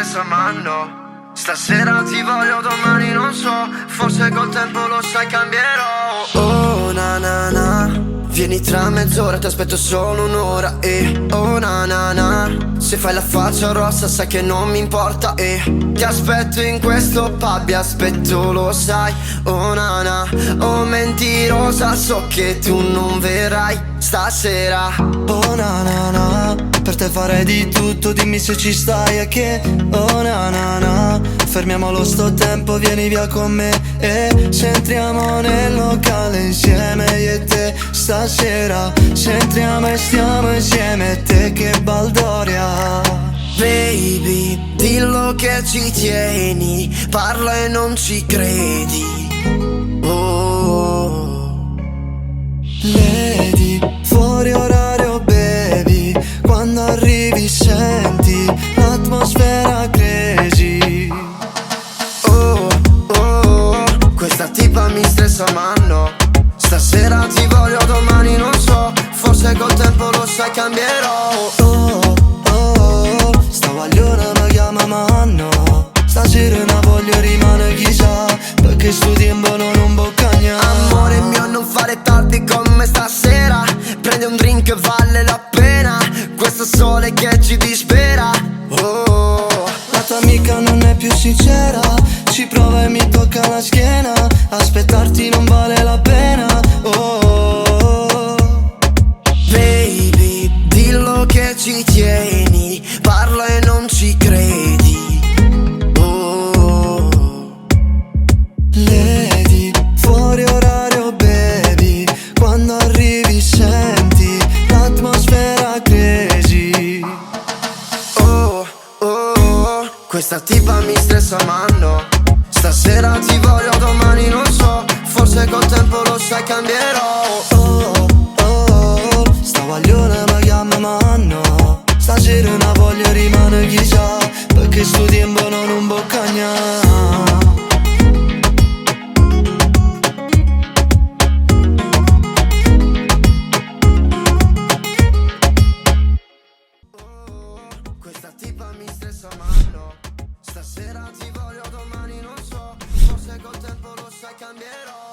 stressa mando. Stasera ti voglio, domani non so. Forse col tempo lo sai cambierò. Oh na na na, vieni tra mezz'ora, ti aspetto solo un'ora. Oh na na na, se fai la faccia rossa sai che non mi importa. Ti aspetto in questo pub, aspetto lo sai. Oh na na, oh mentirosa, so che tu non verrai stasera. Oh na na na, per te farei di tutto, dimmi se ci stai e che. Oh na na na, fermiamolo sto tempo, vieni via con me. E se entriamo nel locale insieme io e te stasera. Se entriamo e stiamo insieme, te che baldoria. Baby, dillo che ci tieni, parla e non ci credi. Oh, Lady, fuori orario baby, quando arrivi senti l'atmosfera crazy. oh, oh, questa tipa mi stressa ma no. Stasera ti voglio, domani non so. Forse col tempo lo sai cambierò. Oh, oh, sta guagliona mi chiama ma no. Stasera non voglio rimane chissà, perché sto tempo non boccagna. Amore mio, non fare tardi con me stasera. Prendi un drink, vale la pena. Questo sole che ci dispera. Oh, La tua amica non è più sincera, ci prova e mi tocca la schiena. Aspettarti non vale la pena. Oh, baby, dillo che ci tieni, parla e non ci credi. Oh, Lady, fuori orario baby, quando arrivi senti l'atmosfera crazy. oh, oh, questa tipa mi stressa ma no. Stasera ti voglio, domani non so. Forse col tempo lo sai cambierò. Oh, oh, sta guagliona mi chiama ma no. Stasera non voglio rimane chissà, perché sto tempo non boccagna. Questa tipa mi stressa ma no. Stasera ti voglio, domani non so. Forse col tempo lo sai cambierò.